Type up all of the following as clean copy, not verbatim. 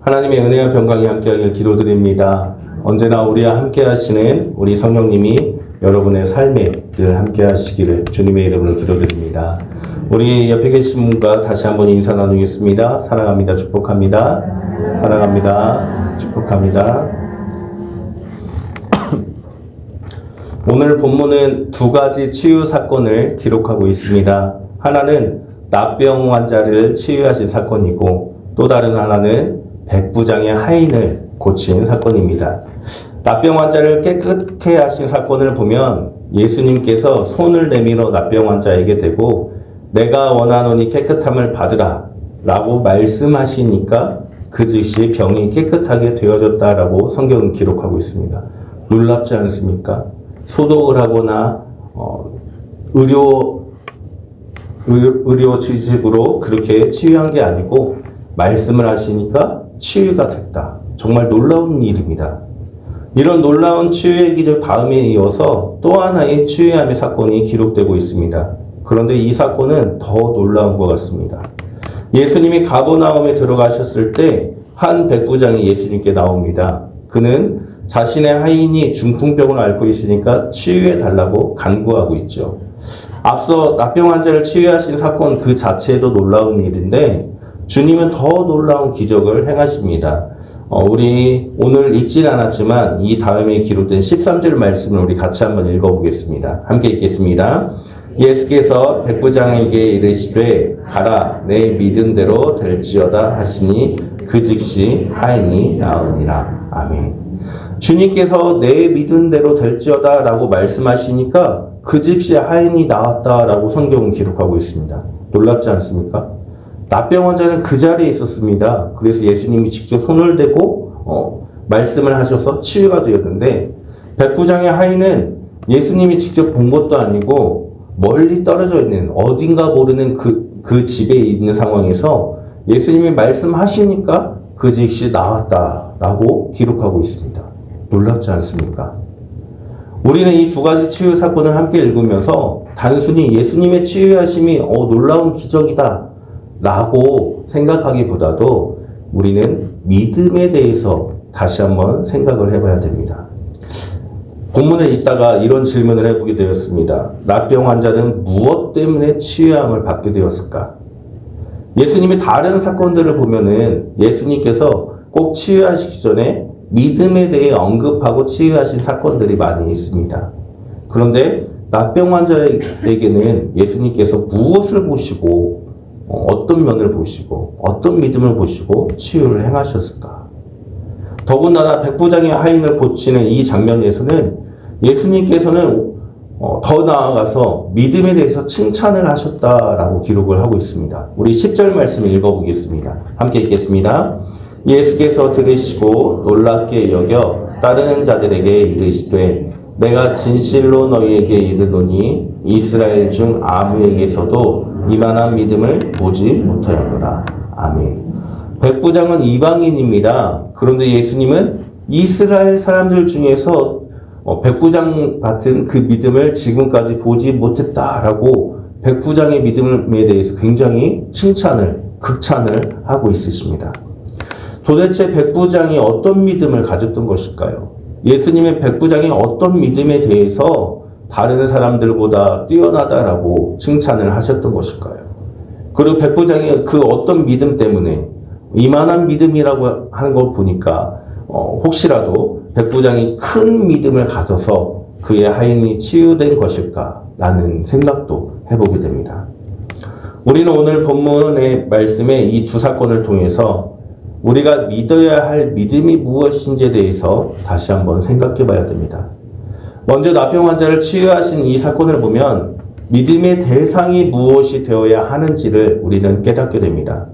하나님의 은혜와 평강이 함께하길 기도드립니다. 언제나 우리와 함께하시는 우리 성령님이 여러분의 삶에 늘 함께하시기를 주님의 이름으로 기도드립니다. 우리 옆에 계신 분과 다시 한번 인사 나누겠습니다. 사랑합니다. 축복합니다. 사랑합니다. 축복합니다. 오늘 본문은 두 가지 치유 사건을 기록하고 있습니다. 하나는 납병 환자를 치유하신 사건이고 또 다른 하나는 백부장의 하인을 고친 사건입니다. 납병 환자를 깨끗게 하신 사건을 보면 예수님께서 손을 내밀어 납병 환자에게 대고 내가 원하노니 깨끗함을 받으라 라고 말씀하시니까 그 즉시 병이 깨끗하게 되어졌다라고 성경은 기록하고 있습니다. 놀랍지 않습니까? 소독을 하거나 의료 지식으로 그렇게 치유한 게 아니고 말씀을 하시니까 치유가 됐다. 정말 놀라운 일입니다. 이런 놀라운 치유의 기적 다음에 이어서 또 하나의 치유함의 사건이 기록되고 있습니다. 그런데 이 사건은 더 놀라운 것 같습니다. 예수님이 가버나움에 들어가셨을 때 한 백부장이 예수님께 나옵니다. 그는 자신의 하인이 중풍병을 앓고 있으니까 치유해 달라고 간구하고 있죠. 앞서 납병 환자를 치유하신 사건 그 자체도 놀라운 일인데 주님은 더 놀라운 기적을 행하십니다. 우리 오늘 읽진 않았지만 이 다음에 기록된 13절 말씀을 우리 같이 한번 읽어보겠습니다. 함께 읽겠습니다. 예수께서 백부장에게 이르시되 가라 내 믿음대로 될지어다 하시니 그 즉시 하인이 나으니라. 아멘. 주님께서 내 믿음대로 될지어다 라고 말씀하시니까 그 즉시 하인이 나왔다라고 성경은 기록하고 있습니다. 놀랍지 않습니까? 납병 환자는 그 자리에 있었습니다. 그래서 예수님이 직접 손을 대고 말씀을 하셔서 치유가 되었는데 백부장의 하인은 예수님이 직접 본 것도 아니고 멀리 떨어져 있는 어딘가 모르는 그 집에 있는 상황에서 예수님이 말씀하시니까 그 즉시 나왔다라고 기록하고 있습니다. 놀랍지 않습니까? 우리는 이 두 가지 치유 사건을 함께 읽으면서 단순히 예수님의 치유하심이 놀라운 기적이다 라고 생각하기보다도 우리는 믿음에 대해서 다시 한번 생각을 해봐야 됩니다. 본문을 읽다가 이런 질문을 해보게 되었습니다. 납병 환자는 무엇 때문에 치유함을 받게 되었을까? 예수님의 다른 사건들을 보면은 예수님께서 꼭 치유하시기 전에 믿음에 대해 언급하고 치유하신 사건들이 많이 있습니다. 그런데 납병 환자에게는 예수님께서 무엇을 보시고 어떤 면을 보시고 어떤 믿음을 보시고 치유를 행하셨을까? 더군다나 백부장의 하인을 고치는 이 장면에서는 예수님께서는 더 나아가서 믿음에 대해서 칭찬을 하셨다라고 기록을 하고 있습니다. 우리 10절 말씀 읽어보겠습니다. 함께 읽겠습니다. 예수께서 들으시고 놀랍게 여겨 따르는 자들에게 이르시되 내가 진실로 너희에게 이르노니 이스라엘 중 아무에게서도 이만한 믿음을 보지 못하였노라. 아멘. 백부장은 이방인입니다. 그런데 예수님은 이스라엘 사람들 중에서 백부장 같은 그 믿음을 지금까지 보지 못했다라고 백부장의 믿음에 대해서 굉장히 극찬을 하고 있으십니다. 도대체 백부장이 어떤 믿음을 가졌던 것일까요? 예수님의 백부장이 어떤 믿음에 대해서 다른 사람들보다 뛰어나다라고 칭찬을 하셨던 것일까요? 그리고 백부장이 그 어떤 믿음 때문에 이만한 믿음이라고 하는 걸 보니까 혹시라도 백부장이 큰 믿음을 가져서 그의 하인이 치유된 것일까라는 생각도 해보게 됩니다. 우리는 오늘 본문의 말씀에 이 두 사건을 통해서 우리가 믿어야 할 믿음이 무엇인지에 대해서 다시 한번 생각해 봐야 됩니다. 먼저 납병 환자를 치유하신 이 사건을 보면 믿음의 대상이 무엇이 되어야 하는지를 우리는 깨닫게 됩니다.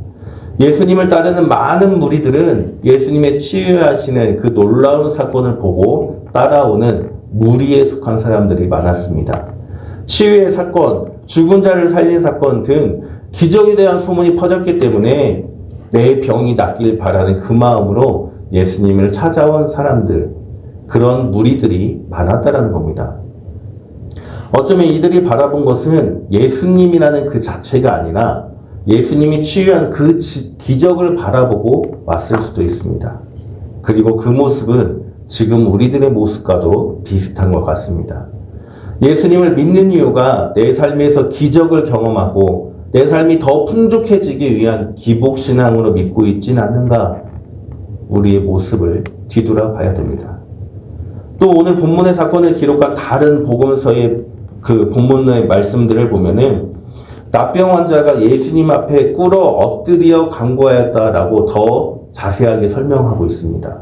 예수님을 따르는 많은 무리들은 예수님의 치유하시는 그 놀라운 사건을 보고 따라오는 무리에 속한 사람들이 많았습니다. 치유의 사건, 죽은 자를 살린 사건 등 기적에 대한 소문이 퍼졌기 때문에 내 병이 낫길 바라는 그 마음으로 예수님을 찾아온 사람들, 그런 무리들이 많았다라는 겁니다. 어쩌면 이들이 바라본 것은 예수님이라는 그 자체가 아니라 예수님이 치유한 그 기적을 바라보고 왔을 수도 있습니다. 그리고 그 모습은 지금 우리들의 모습과도 비슷한 것 같습니다. 예수님을 믿는 이유가 내 삶에서 기적을 경험하고 내 삶이 더 풍족해지기 위한 기복신앙으로 믿고 있진 않는가? 우리의 모습을 뒤돌아봐야 됩니다. 또 오늘 본문의 사건을 기록한 다른 복음서의 그 본문의 말씀들을 보면은 납병 환자가 예수님 앞에 꿇어 엎드려 간구하였다라고 더 자세하게 설명하고 있습니다.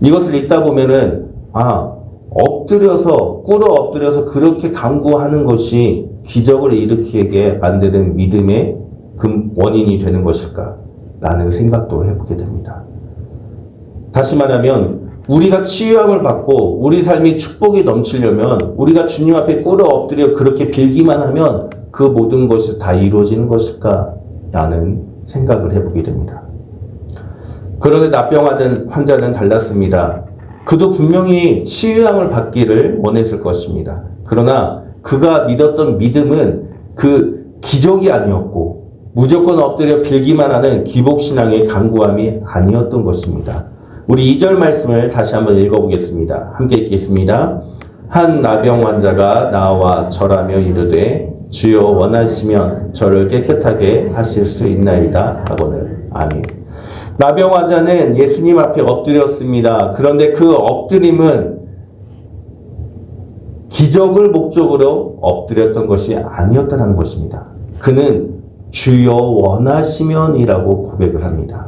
이것을 읽다 보면은 꿇어 엎드려서 그렇게 간구하는 것이 기적을 일으키게 만드는 믿음의 원인이 되는 것일까? 라는 생각도 해보게 됩니다. 다시 말하면 우리가 치유함을 받고 우리 삶이 축복이 넘치려면 우리가 주님 앞에 꿇어 엎드려 그렇게 빌기만 하면 그 모든 것이 다 이루어지는 것일까? 라는 생각을 해보게 됩니다. 그런데 납병 환자는 달랐습니다. 그도 분명히 치유함을 받기를 원했을 것입니다. 그러나 그가 믿었던 믿음은 그 기적이 아니었고 무조건 엎드려 빌기만 하는 기복신앙의 간구함이 아니었던 것입니다. 우리 2절 말씀을 다시 한번 읽어보겠습니다. 함께 읽겠습니다. 한 나병 환자가 나와 절하며 이르되 주여 원하시면 저를 깨끗하게 하실 수 있나이다 하거늘. 아멘. 나병 환자는 예수님 앞에 엎드렸습니다. 그런데 그 엎드림은 기적을 목적으로 엎드렸던 것이 아니었다는 것입니다. 그는 주여 원하시면이라고 고백을 합니다.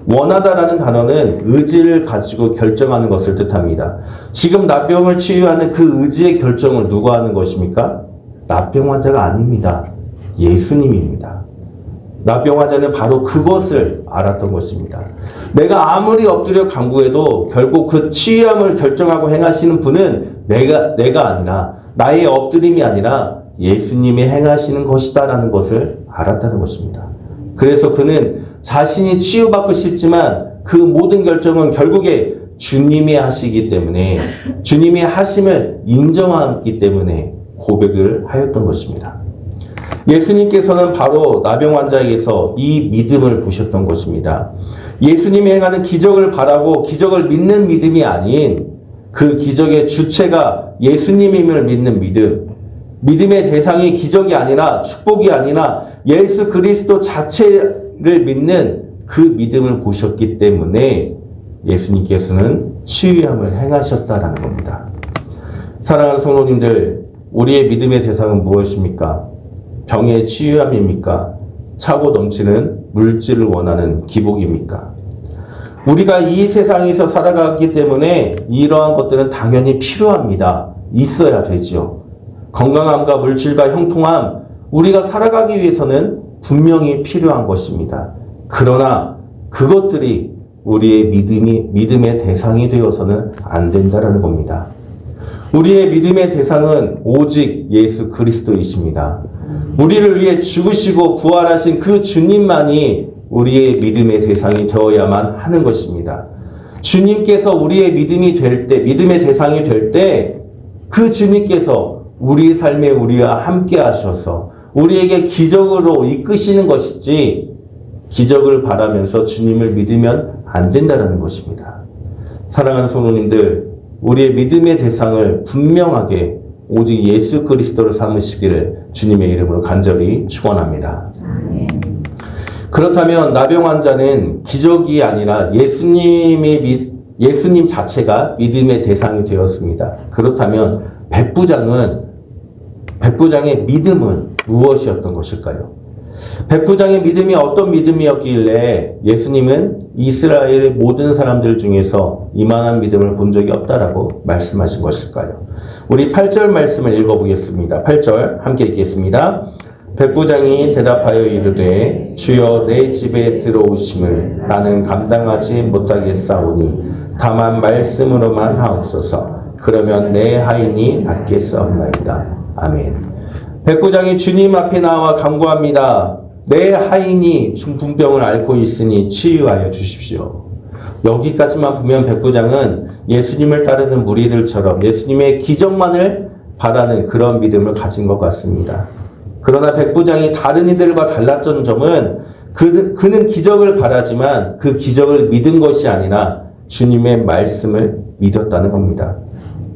원하다라는 단어는 의지를 가지고 결정하는 것을 뜻합니다. 지금 나병을 치유하는 그 의지의 결정을 누가 하는 것입니까? 나병 환자가 아닙니다. 예수님입니다. 나병 환자는 바로 그것을 알았던 것입니다. 내가 아무리 엎드려 간구해도 결국 그 치유함을 결정하고 행하시는 분은 내가 아니라 나의 엎드림이 아니라 예수님이 행하시는 것이다라는 것을 알았다는 것입니다. 그래서 그는 자신이 치유받고 싶지만 그 모든 결정은 결국에 주님이 하시기 때문에 주님이 하심을 인정하기 때문에 고백을 하였던 것입니다. 예수님께서는 바로 나병 환자에게서 이 믿음을 보셨던 것입니다. 예수님이 행하는 기적을 바라고 기적을 믿는 믿음이 아닌 그 기적의 주체가 예수님임을 믿는 믿음, 믿음의 대상이 기적이 아니라 축복이 아니라 예수 그리스도 자체를 믿는 그 믿음을 보셨기 때문에 예수님께서는 치유함을 행하셨다라는 겁니다. 사랑하는 성도님들, 우리의 믿음의 대상은 무엇입니까? 병의 치유함입니까? 차고 넘치는 물질을 원하는 기복입니까? 우리가 이 세상에서 살아가기 때문에 이러한 것들은 당연히 필요합니다. 있어야 되지요. 건강함과 물질과 형통함, 우리가 살아가기 위해서는 분명히 필요한 것입니다. 그러나 그것들이 우리의 믿음의 대상이 되어서는 안 된다는 겁니다. 우리의 믿음의 대상은 오직 예수 그리스도이십니다. 우리를 위해 죽으시고 부활하신 그 주님만이 우리의 믿음의 대상이 되어야만 하는 것입니다. 주님께서 우리의 믿음의 대상이 될 때 그 주님께서 우리 삶에 우리와 함께 하셔서 우리에게 기적으로 이끄시는 것이지 기적을 바라면서 주님을 믿으면 안 된다는 것입니다. 사랑하는 성도님들, 우리의 믿음의 대상을 분명하게 오직 예수 그리스도를 삼으시기를 주님의 이름으로 간절히 축원합니다. 그렇다면 나병 환자는 기적이 아니라 예수님 자체가 믿음의 대상이 되었습니다. 그렇다면 백부장의 믿음은 무엇이었던 것일까요? 백부장의 믿음이 어떤 믿음이었길래 예수님은 이스라엘의 모든 사람들 중에서 이만한 믿음을 본 적이 없다라고 말씀하신 것일까요? 우리 8절 말씀을 읽어보겠습니다. 8절 함께 읽겠습니다. 백부장이 대답하여 이르되 주여 내 집에 들어오심을 나는 감당하지 못하겠사오니 다만 말씀으로만 하옵소서. 그러면 내 하인이 낫겠사옵나이다. 아멘. 백부장이 주님 앞에 나와 간구합니다. 내 하인이 중풍병을 앓고 있으니 치유하여 주십시오. 여기까지만 보면 백부장은 예수님을 따르는 무리들처럼 예수님의 기적만을 바라는 그런 믿음을 가진 것 같습니다. 그러나 백부장이 다른 이들과 달랐던 점은 그는 기적을 바라지만 그 기적을 믿은 것이 아니라 주님의 말씀을 믿었다는 겁니다.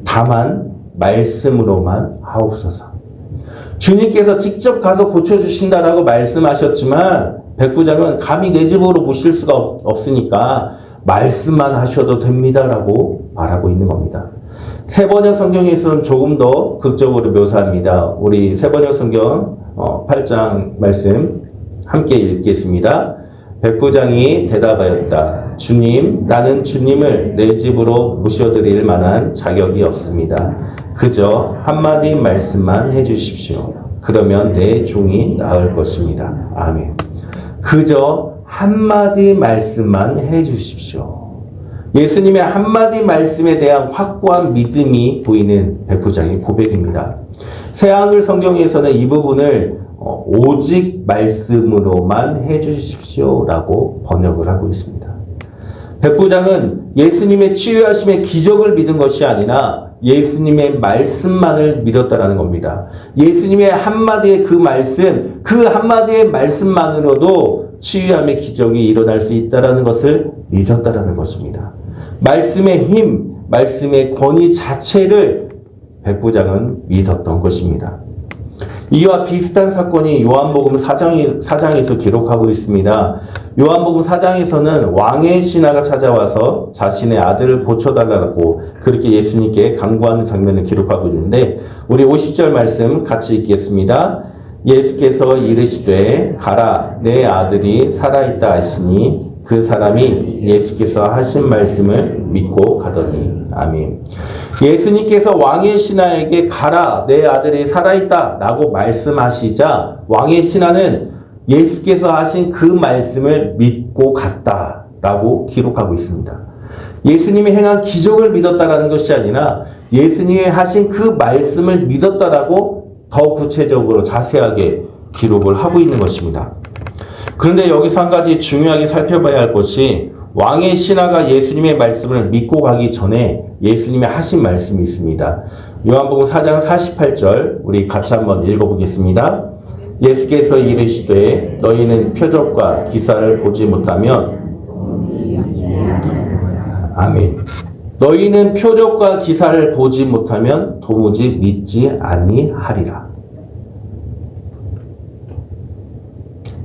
다만 말씀으로만 하옵소서. 주님께서 직접 가서 고쳐주신다라고 말씀하셨지만 백부장은 감히 내 집으로 모실 수가 없으니까 말씀만 하셔도 됩니다라고 말하고 있는 겁니다. 세번역 성경에서는 조금 더 극적으로 묘사합니다. 우리 세번역 성경 8장 말씀 함께 읽겠습니다. 백부장이 대답하였다. 주님, 나는 주님을 내 집으로 모셔드릴 만한 자격이 없습니다. 그저 한마디 말씀만 해주십시오. 그러면 내 종이 나을 것입니다. 아멘. 그저 한마디 말씀만 해주십시오. 예수님의 한마디 말씀에 대한 확고한 믿음이 보이는 백부장의 고백입니다. 새한글 성경에서는 이 부분을 오직 말씀으로만 해주십시오라고 번역을 하고 있습니다. 백부장은 예수님의 치유하심의 기적을 믿은 것이 아니라 예수님의 말씀만을 믿었다라는 겁니다. 예수님의 한마디의 그 한마디의 말씀만으로도 치유함의 기적이 일어날 수 있다라는 것을 믿었다라는 것입니다. 말씀의 힘, 말씀의 권위 자체를 백부장은 믿었던 것입니다. 이와 비슷한 사건이 요한복음 4장에서 기록하고 있습니다. 요한복음 4장에서는 왕의 신하가 찾아와서 자신의 아들을 고쳐달라고 그렇게 예수님께 간구하는 장면을 기록하고 있는데 우리 50절 말씀 같이 읽겠습니다. 예수께서 이르시되 가라 내 아들이 살아있다 하시니 그 사람이 예수께서 하신 말씀을 믿고 가더니 아멘. 예수님께서 왕의 신하에게 가라 내 아들이 살아있다 라고 말씀하시자 왕의 신하는 예수께서 하신 그 말씀을 믿고 갔다 라고 기록하고 있습니다. 예수님이 행한 기적을 믿었다라는 것이 아니라 예수님이 하신 그 말씀을 믿었다라고 더 구체적으로 자세하게 기록을 하고 있는 것입니다. 그런데 여기서 한 가지 중요하게 살펴봐야 할 것이 왕의 신하가 예수님의 말씀을 믿고 가기 전에 예수님이 하신 말씀이 있습니다. 요한복음 4장 48절 우리 같이 한번 읽어보겠습니다. 예수께서 이르시되 너희는 표적과 기사를 보지 못하면 아멘. 너희는 표적과 기사를 보지 못하면 도무지 믿지 아니하리라.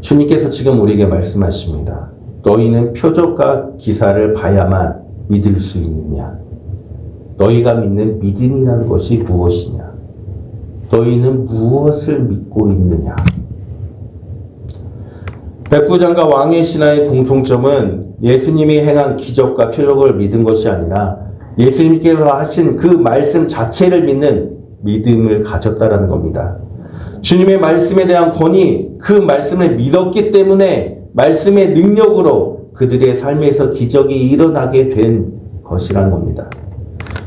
주님께서 지금 우리에게 말씀하십니다. 너희는 표적과 기사를 봐야만 믿을 수 있느냐? 너희가 믿는 믿음이라는 것이 무엇이냐? 너희는 무엇을 믿고 있느냐? 백부장과 왕의 신하의 공통점은 예수님이 행한 기적과 표적을 믿은 것이 아니라 예수님께서 하신 그 말씀 자체를 믿는 믿음을 가졌다라는 겁니다. 주님의 말씀에 대한 권위, 그 말씀을 믿었기 때문에 말씀의 능력으로 그들의 삶에서 기적이 일어나게 된 것이라는 겁니다.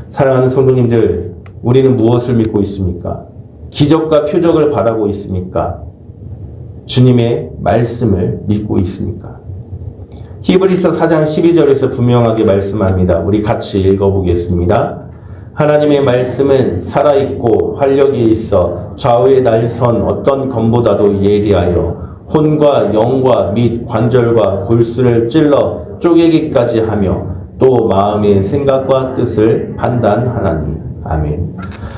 사랑하는 성도님들, 우리는 무엇을 믿고 있습니까? 기적과 표적을 바라고 있습니까? 주님의 말씀을 믿고 있습니까? 히브리서 4장 12절에서 분명하게 말씀합니다. 우리 같이 읽어보겠습니다. 하나님의 말씀은 살아있고 활력이 있어 좌우에 날선 어떤 검보다도 예리하여 혼과 영과 및 관절과 골수를 찔러 쪼개기까지 하며 또 마음의 생각과 뜻을 판단하나니. 아멘.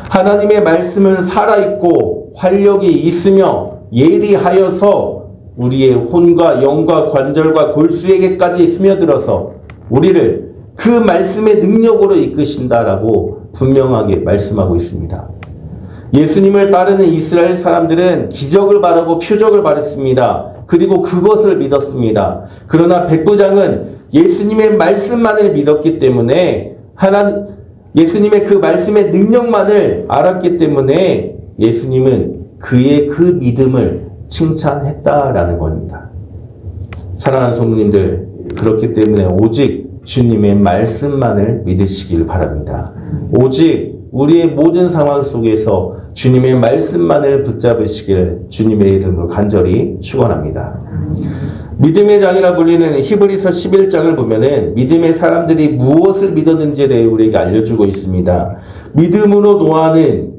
하나님의 말씀은 살아있고 활력이 있으며 예리하여서 우리의 혼과 영과 관절과 골수에게까지 스며들어서 우리를 그 말씀의 능력으로 이끄신다라고 분명하게 말씀하고 있습니다. 예수님을 따르는 이스라엘 사람들은 기적을 바라고 표적을 바랐습니다. 그리고 그것을 믿었습니다. 그러나 백부장은 예수님의 말씀만을 믿었기 때문에 예수님의 그 말씀의 능력만을 알았기 때문에 예수님은 그의 그 믿음을 칭찬했다라는 겁니다. 사랑하는 성도님들, 그렇기 때문에 오직 주님의 말씀만을 믿으시길 바랍니다. 오직 우리의 모든 상황 속에서 주님의 말씀만을 붙잡으시길 주님의 이름으로 간절히 축원합니다. 믿음의 장이라 불리는 히브리서 11장을 보면은 믿음의 사람들이 무엇을 믿었는지에 대해 우리에게 알려주고 있습니다. 믿음으로 노아는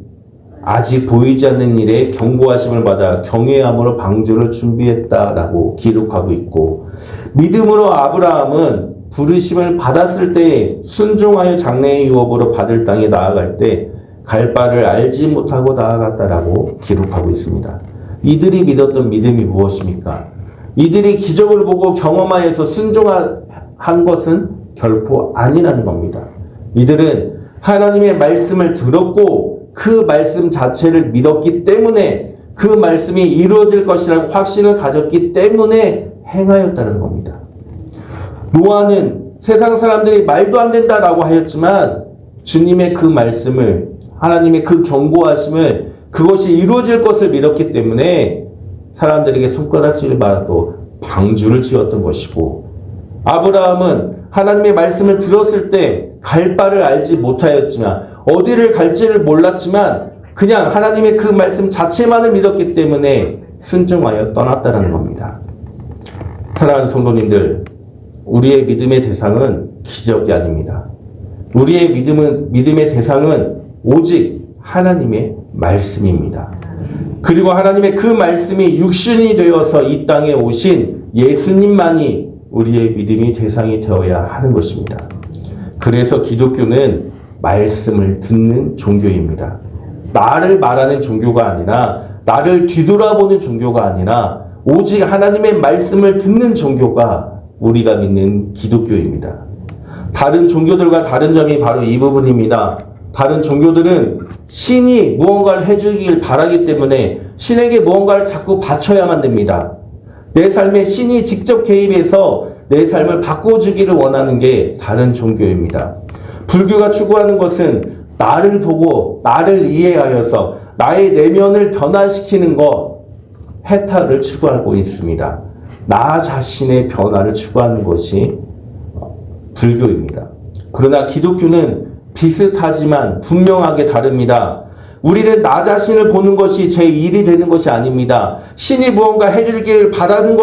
아직 보이지 않는 일에 경고하심을 받아 경외함으로 방주를 준비했다라고 기록하고 있고, 믿음으로 아브라함은 부르심을 받았을 때 순종하여 장래의 유업으로 받을 땅에 나아갈 때 갈 바를 알지 못하고 나아갔다라고 기록하고 있습니다. 이들이 믿었던 믿음이 무엇입니까? 이들이 기적을 보고 경험하여서 순종한 것은 결코 아니라는 겁니다. 이들은 하나님의 말씀을 들었고 그 말씀 자체를 믿었기 때문에, 그 말씀이 이루어질 것이라고 확신을 가졌기 때문에 행하였다는 겁니다. 노아는 세상 사람들이 말도 안 된다라고 하였지만 주님의 그 말씀을, 하나님의 그 경고하심을, 그것이 이루어질 것을 믿었기 때문에 사람들에게 손가락질을 받아도 방주를 지었던 것이고, 아브라함은 하나님의 말씀을 들었을 때 갈 바를 알지 못하였지만, 어디를 갈지를 몰랐지만 그냥 하나님의 그 말씀 자체만을 믿었기 때문에 순종하여 떠났다는 겁니다. 사랑하는 성도님들, 우리의 믿음의 대상은 기적이 아닙니다. 우리의 믿음의 대상은 오직 하나님의 말씀입니다. 그리고 하나님의 그 말씀이 육신이 되어서 이 땅에 오신 예수님만이 우리의 믿음의 대상이 되어야 하는 것입니다. 그래서 기독교는 말씀을 듣는 종교입니다. 나를 말하는 종교가 아니라, 나를 뒤돌아보는 종교가 아니라 오직 하나님의 말씀을 듣는 종교가 우리가 믿는 기독교입니다. 다른 종교들과 다른 점이 바로 이 부분입니다. 다른 종교들은 신이 무언가를 해주길 바라기 때문에 신에게 무언가를 자꾸 바쳐야만 됩니다. 내 삶에 신이 직접 개입해서 내 삶을 바꿔주기를 원하는 게 다른 종교입니다. 불교가 추구하는 것은 나를 보고 나를 이해하여서 나의 내면을 변화시키는 것, 해탈을 추구하고 있습니다. 나 자신의 변화를 추구하는 것이 불교입니다. 그러나 기독교는 비슷하지만 분명하게 다릅니다. 우리는 나 자신을 보는 것이 제 일이 되는 것이 아닙니다. 신이 무언가 해주길 바라는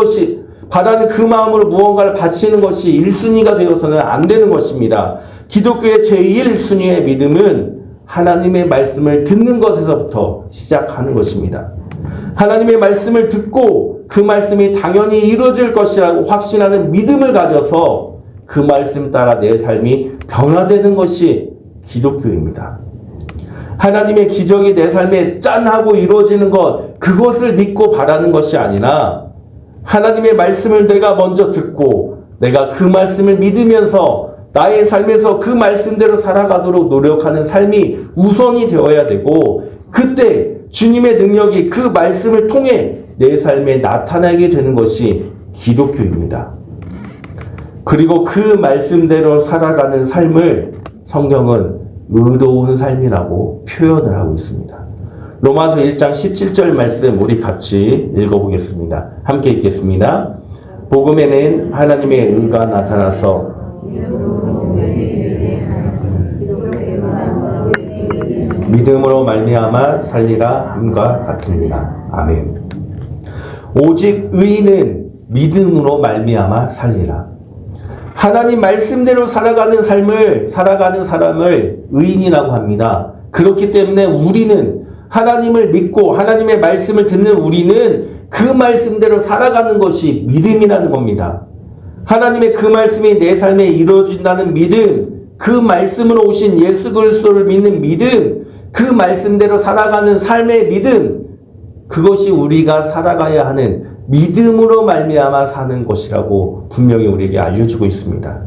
그 마음으로 무언가를 바치는 것이 1순위가 되어서는 안 되는 것입니다. 기독교의 제1순위의 믿음은 하나님의 말씀을 듣는 것에서부터 시작하는 것입니다. 하나님의 말씀을 듣고 그 말씀이 당연히 이루어질 것이라고 확신하는 믿음을 가져서 그 말씀 따라 내 삶이 변화되는 것이 기독교입니다. 하나님의 기적이 내 삶에 짠하고 이루어지는 것, 그것을 믿고 바라는 것이 아니라 하나님의 말씀을 내가 먼저 듣고 내가 그 말씀을 믿으면서 나의 삶에서 그 말씀대로 살아가도록 노력하는 삶이 우선이 되어야 되고, 그때 주님의 능력이 그 말씀을 통해 내 삶에 나타나게 되는 것이 기독교입니다. 그리고 그 말씀대로 살아가는 삶을 성경은 의로운 삶이라고 표현을 하고 있습니다. 로마서 1장 17절 말씀 우리 같이 읽어보겠습니다. 함께 읽겠습니다. 복음에는 하나님의 의가 나타나서 믿음으로 말미암아 살리라 함과 같으니라. 아멘. 오직 의인은 믿음으로 말미암아 살리라. 하나님 말씀대로 살아가는 사람을 의인이라고 합니다. 그렇기 때문에 우리는 하나님을 믿고 하나님의 말씀을 듣는 우리는 그 말씀대로 살아가는 것이 믿음이라는 겁니다. 하나님의 그 말씀이 내 삶에 이루어진다는 믿음, 그 말씀으로 오신 예수 그리스도를 믿는 믿음, 그 말씀대로 살아가는 삶의 믿음, 그것이 우리가 살아가야 하는 믿음으로 말미암아 사는 것이라고 분명히 우리에게 알려주고 있습니다.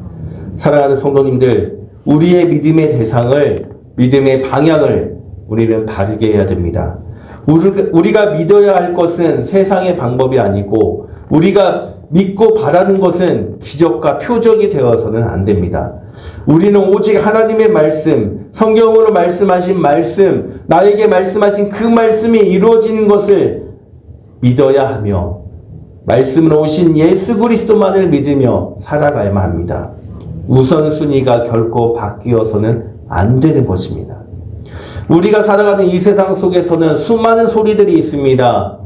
사랑하는 성도님들, 우리의 믿음의 대상을, 믿음의 방향을 우리는 바르게 해야 됩니다. 우리가 믿어야 할 것은 세상의 방법이 아니고, 우리가 믿고 바라는 것은 기적과 표적이 되어서는 안 됩니다. 우리는 오직 하나님의 말씀, 성경으로 말씀하신 말씀, 나에게 말씀하신 그 말씀이 이루어지는 것을 믿어야 하며, 말씀으로 오신 예수 그리스도만을 믿으며 살아가야만 합니다. 우선순위가 결코 바뀌어서는 안 되는 것입니다. 우리가 살아가는 이 세상 속에서는 수많은 소리들이 있습니다.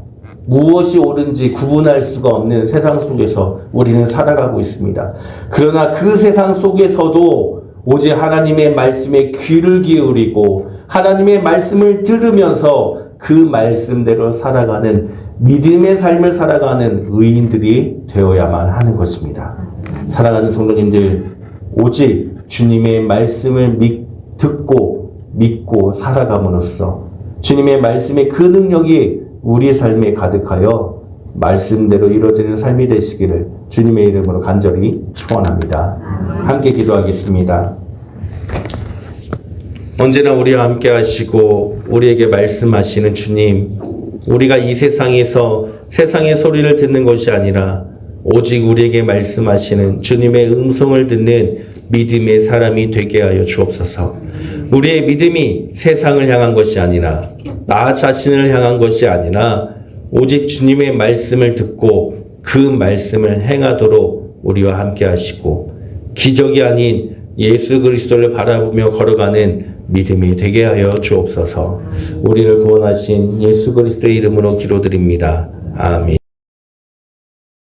무엇이 옳은지 구분할 수가 없는 세상 속에서 우리는 살아가고 있습니다. 그러나 그 세상 속에서도 오직 하나님의 말씀에 귀를 기울이고 하나님의 말씀을 들으면서 그 말씀대로 살아가는 믿음의 삶을 살아가는 의인들이 되어야만 하는 것입니다. 사랑하는 성도님들, 오직 주님의 말씀을 듣고 믿고 살아감으로써 주님의 말씀의 그 능력이 우리 삶에 가득하여 말씀대로 이루어지는 삶이 되시기를 주님의 이름으로 간절히 축원합니다. 함께 기도하겠습니다. 언제나 우리와 함께 하시고 우리에게 말씀하시는 주님, 우리가 이 세상에서 세상의 소리를 듣는 것이 아니라 오직 우리에게 말씀하시는 주님의 음성을 듣는 믿음의 사람이 되게 하여 주옵소서. 우리의 믿음이 세상을 향한 것이 아니라 나 자신을 향한 것이 아니라 오직 주님의 말씀을 듣고 그 말씀을 행하도록 우리와 함께 하시고 기적이 아닌 예수 그리스도를 바라보며 걸어가는 믿음이 되게 하여 주옵소서. 우리를 구원하신 예수 그리스도의 이름으로 기도드립니다. 아멘.